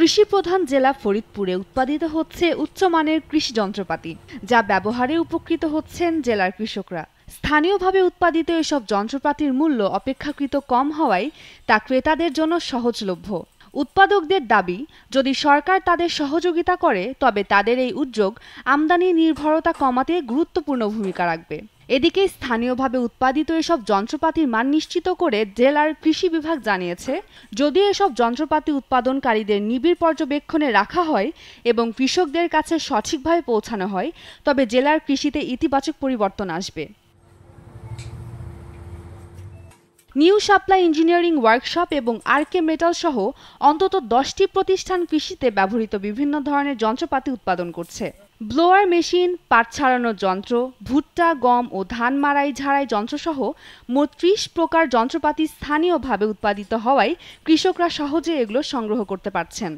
কৃষি প্রধান জেলা ফরিদপুরে উৎপাদিত হচ্ছে উচ্চমানের কৃষি যন্ত্রপাতি, যা ব্যবহারে উপকৃত হচ্ছেন জেলার কৃষকরা। স্থানীয়ভাবে উৎপাদিত এসব যন্ত্রপাতির মূল্য অপেক্ষাকৃত কম হওয়ায় তা ক্রেতাদের জন্য সহজলভ্য। উৎপাদকদের দাবি, যদি সরকার তাদের সহযোগিতা করে তবে তাদের এই উদ্যোগ আমদানি নির্ভরতা কমাতে গুরুত্বপূর্ণ ভূমিকা রাখবে। এদিকে স্থানীয়ভাবে উৎপাদিত এসব যন্ত্রপাতির মান নিশ্চিত করে জেলার কৃষি বিভাগ জানিয়েছে, যদি এসব যন্ত্রপাতি উৎপাদনকারীদের নিবিড় পর্যবেক্ষণে রাখা হয় এবং কৃষকদের কাছে সঠিকভাবে পৌঁছানো হয়, তবে জেলার কৃষিতে ইতিবাচক পরিবর্তন আসবে। নিউ সাপ্লাই ইঞ্জিনিয়ারিং ওয়ার্কশপ এবং আরকে মেটাল সহ অন্তত 10টি প্রতিষ্ঠান কৃষিতে ব্যবহৃত বিভিন্ন ধরনের যন্ত্রপাতি উৎপাদন করছে। ব্লোয়ার মেশিন, পাট ছাড়ানোর যন্ত্র, ভুট্টা, গম ও ধান মাড়াই ঝাড়াই যন্ত্রসহ মোট 30 প্রকার যন্ত্রপাতি স্থানীয়ভাবে উৎপাদিত হওয়ায় কৃষকরা সহজে এগুলো সংগ্রহ করতে পারছেন।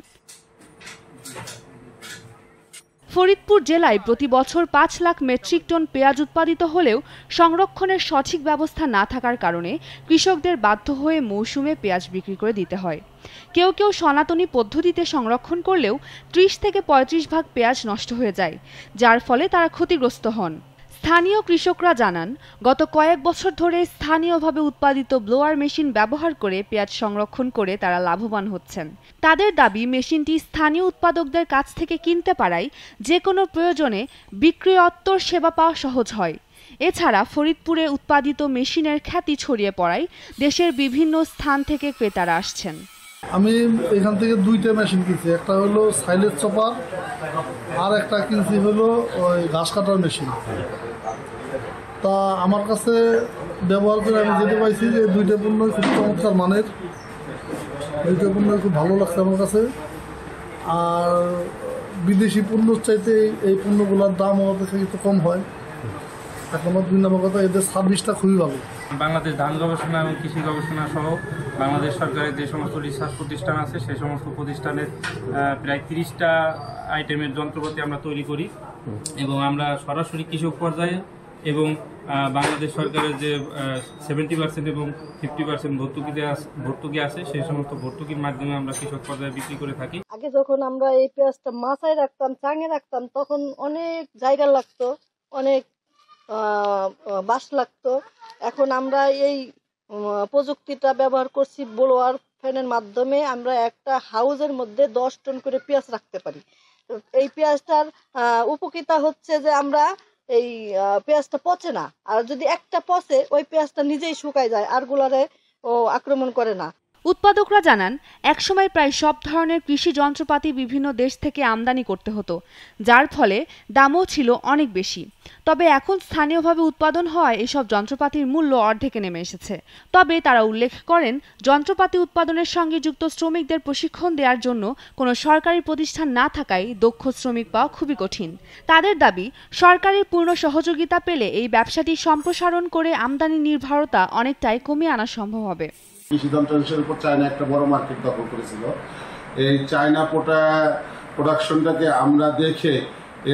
ফরিদপুর জেলায় প্রতি বছর 5 লাখ মেট্রিক টন পেঁয়াজ উৎপাদিত হলেও সংরক্ষণের সঠিক ব্যবস্থা না থাকার কারণে কৃষকদের বাধ্য হয়ে মৌসুমে পেঁয়াজ বিক্রি করে দিতে হয়। কেউ কেউ সনাতনী পদ্ধতিতে সংরক্ষণ করলেও 30 থেকে 35 ভাগ পেঁয়াজ নষ্ট হয়ে যায়, যার ফলে তারা ক্ষতিগ্রস্ত হন। স্থানীয় কৃষকরা জানান, গত কয়েক বছর ধরে স্থানীয়ভাবে উৎপাদিত ব্লোয়ার মেশিন ব্যবহার করে পেঁয়াজ সংরক্ষণ করে তারা লাভবান হচ্ছেন। তাদের দাবি, মেশিনটি স্থানীয় উৎপাদকদের কাছ থেকে কিনতে পারায় যে কোনো প্রয়োজনে বিক্রয়োত্তর সেবা পাওয়া সহজ হয়। এছাড়া ফরিদপুরে উৎপাদিত মেশিনের খ্যাতি ছড়িয়ে পড়ায় দেশের বিভিন্ন স্থান থেকে ক্রেতারা আসছেন। আমি এখান থেকে 2টা মেশিন কিনছি, একটা হলো সাইলেজ চপার আর একটা কিনছি হলো ওই ঘাস কাটার মেশিন। তা আমার কাছে ব্যবহার করে আমি যেতে পাইছি যে 2টা পণ্য খুব চমৎকার মানের, 2টা পণ্য খুব ভালো লাগছে আমার কাছে। আর বিদেশি পণ্যর চাইতে এই পণ্যগুলোর দাম অপেক্ষাকৃত কম হয়। এখনও 2 নম্বর কথা, এদের সার্ভিসটা খুবই ভালো। বাংলাদেশ ধান গবেষণা এবং কৃষি গবেষণা সহ বাংলাদেশ সরকারের যে সমস্ত রিসার্চ প্রতিষ্ঠান আছে সেই সমস্ত প্রতিষ্ঠানের প্রায় 30টা আইটেমের যন্ত্রপাতি আমরা তৈরি করি এবং আমরা সরাসরি কৃষক পর্যায়ে এবং বাংলাদেশ সরকারের যে 70% এবং 50% ভর্তুকি আছে সেই সমস্ত ভর্তুকির মাধ্যমে আমরা কৃষক পর্যায়ে বিক্রি করে থাকি। আগে যখন আমরা এই পেঁয়াজটা মাচায় রাখতাম, চাঙে রাখতাম, তখন অনেক জায়গা লাগতো, অনেক বাঁশ লাগতো। এখন আমরা এই প্রযুক্তিটা ব্যবহার করছি, ব্লোয়ার ফ্যানের মাধ্যমে আমরা একটা হাউজের মধ্যে 10 টন করে পেঁয়াজ রাখতে পারি। এই পেঁয়াজটার উপকারিতা হচ্ছে যে আমরা এই পেঁয়াজটা পচে না, আর যদি একটা পচে ওই পেঁয়াজটা নিজেই শুকায় যায়, আর গুলারে আক্রমণ করে না। উৎপাদকরা জানান, একসময় প্রায় সব ধরনের কৃষি যন্ত্রপাতি বিভিন্ন দেশ থেকে আমদানি করতে হতো, যার ফলে দামও ছিল অনেক বেশি। তবে এখন স্থানীয়ভাবে উৎপাদন হওয়ায় এসব যন্ত্রপাতির মূল্য অর্ধেকে নেমে এসেছে। তবে তারা উল্লেখ করেন, যন্ত্রপাতি উৎপাদনের সঙ্গে যুক্ত শ্রমিকদের প্রশিক্ষণ দেওয়ার জন্য কোনো সরকারি প্রতিষ্ঠান না থাকায় দক্ষ শ্রমিক পাওয়া খুবই কঠিন। তাদের দাবি, সরকারের পূর্ণ সহযোগিতা পেলে এই ব্যবসাটি সম্প্রসারণ করে আমদানি নির্ভরতা অনেকটাই কমিয়ে আনা সম্ভব হবে। কৃষি যন্ত্রাংশের উপর চায়না একটা বড় মার্কেট দখল করেছিল। এই চায়না প্রোডাকশনটাকে আমরা দেখে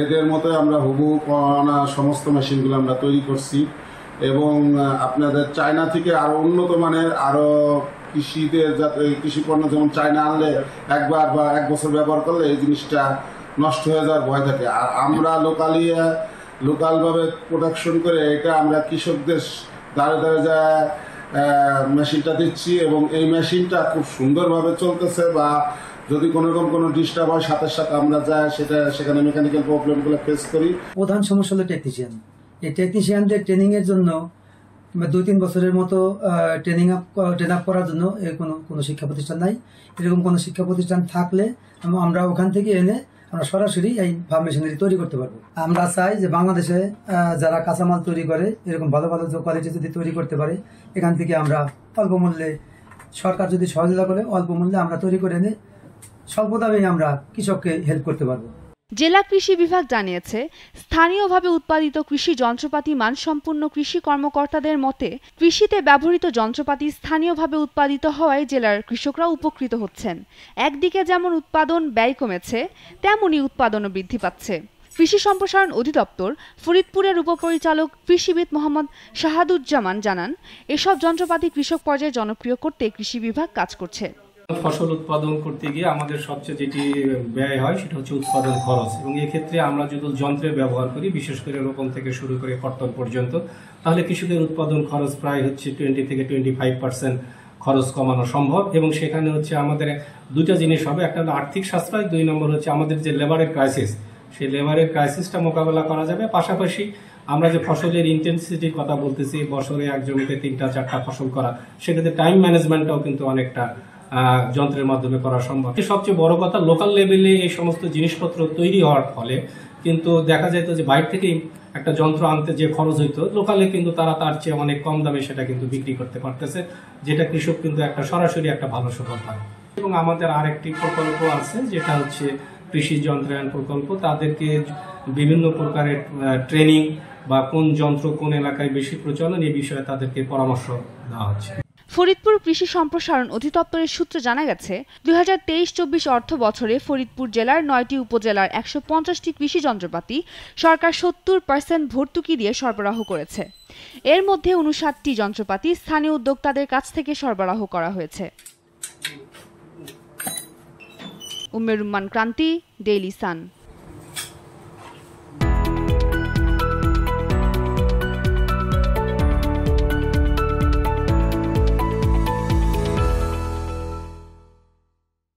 এদের মতো আমরা হুবহু সমস্ত মেশিনগুলো আমরা তৈরি করছি এবং আপনাদের চায়না থেকে আরো উন্নত মানের আরো কৃষি পণ্য, যেমন চায়না আনলে একবার বা 1 বছর ব্যবহার করলে এই জিনিসটা নষ্ট হয়ে যাওয়ার ভয় থাকে। আর আমরা লোকালভাবে প্রোডাকশন করে এটা আমরা কৃষকদের দ্বারে দ্বারে যা মেশিনটা দিচ্ছি এবং এই মেশিনটা খুব সুন্দরভাবে চলতেছে, বা যদি কোনো ডিস্টার্ব হয় সাথে সাথে আমরা সেখানে মেকানিক্যাল প্রবলেমগুলো ফেস করি। প্রধান সমস্যা হলো টেকনিশিয়ান। এই টেকনিশিয়ানদের ট্রেনিং এর জন্য 2-3 বছরের মতো ট্রেন আপ করার জন্য কোনো শিক্ষা প্রতিষ্ঠান নাই। এরকম কোনো শিক্ষা প্রতিষ্ঠান থাকলে আমরা ওখান থেকে এনে আমরা সরাসরি এই ফার্ম মেশিনারি তৈরি করতে পারবো। আমরা চাই যে বাংলাদেশে যারা কাঁচামাল তৈরি করে এরকম ভালো ভালো কোয়ালিটি যদি তৈরি করতে পারে, এখান থেকে আমরা অল্প মূল্যে, সরকার যদি সহযোগিতা করে অল্প মূল্যে আমরা তৈরি করে এনে স্বল্প দামে আমরা কৃষককে হেল্প করতে পারবো। জেলা কৃষি বিভাগ জানিয়েছে, স্থানীয়ভাবে উৎপাদিত কৃষি যন্ত্রপাতি মানসম্পন্ন কৃষি কর্মকর্তাদের মতে কৃষিতে ব্যবহৃত যন্ত্রপাতি স্থানীয়ভাবে উৎপাদিত হওয়ায় জেলার কৃষকরা উপকৃত হচ্ছেন। একদিকে যেমন উৎপাদন ব্যয় কমেছে, তেমনি উৎপাদনও বৃদ্ধি পাচ্ছে। কৃষি সম্প্রসারণ অধিদপ্তর ফরিদপুরের উপপরিচালক কৃষিবিদ মোহাম্মদ শাহাদুজ্জামান জানান, এসব যন্ত্রপাতি কৃষক পর্যায়ে জনপ্রিয় করতে কৃষি বিভাগ কাজ করছে। ফসল উৎপাদন করতে গিয়ে আমাদের সবচেয়ে যেটি ব্যয় হয় সেটা হচ্ছে উৎপাদন খরচ, এবং এক্ষেত্রে আমরা যদি যন্ত্রের ব্যবহার করি, বিশেষ করে রোপণ থেকে শুরু করে কর্তন পর্যন্ত, তাহলে কৃষকের উৎপাদন খরচ প্রায় হচ্ছে 20 থেকে 25% খরচ কমানো সম্ভব। এবং সেখানে হচ্ছে আমাদের দুইটা জিনিস হবে, একটা হলো আর্থিক সাশ্রয়, 2 নম্বর হচ্ছে আমাদের যে লেবারের ক্রাইসিস, সেই লেবারের ক্রাইসিসটা মোকাবেলা করা যাবে। পাশাপাশি আমরা যে ফসলের ইন্টেন্সিটির কথা বলতেছি, বছরে এক জমিতে 3-4টা ফসল করা, সেক্ষেত্রে টাইম ম্যানেজমেন্টটাও কিন্তু অনেকটা যন্ত্রের মাধ্যমে করা সম্ভব। সবচেয়ে বড় কথা, লোকাল লেভেলে এই সমস্ত জিনিসপত্র তৈরি হওয়ার ফলে কিন্তু দেখা যেত যে বাইরে থেকে একটা যন্ত্র আনতে যে খরচ হইতো, লোকালে কিন্তু তারা তার চেয়ে অনেক কম দামে সেটা কিন্তু বিক্রি করতে পারতেছে, যেটা কৃষক কিন্তু একটা সরাসরি একটা ভালো সুফল পায়। এবং আমাদের আরেকটি প্রকল্প আছে, যেটা হচ্ছে কৃষি যন্ত্রায়ন প্রকল্প। তাদেরকে বিভিন্ন প্রকারের ট্রেনিং বা কোন যন্ত্র কোন এলাকায় বেশি প্রচলন, এই বিষয়ে তাদেরকে পরামর্শ দেওয়া হচ্ছে। ফরিদপুর কৃষি সম্প্রসারণ অধিদপ্তরের সূত্রে জানা গেছে, 2023-24 অর্থ বছরে ফরিদপুর জেলার 9টি উপজেলার 150টি কৃষি যন্ত্রপাতি সরকার 70% ভর্তুকি দিয়ে সরবরাহ করেছে। এর মধ্যে 59টি যন্ত্রপাতি স্থানীয় উদ্যোক্তাদের কাছ থেকে সরবরাহ করা হয়েছে। উম্মের রুম্মান ক্রান্তি, ডেইলি সান।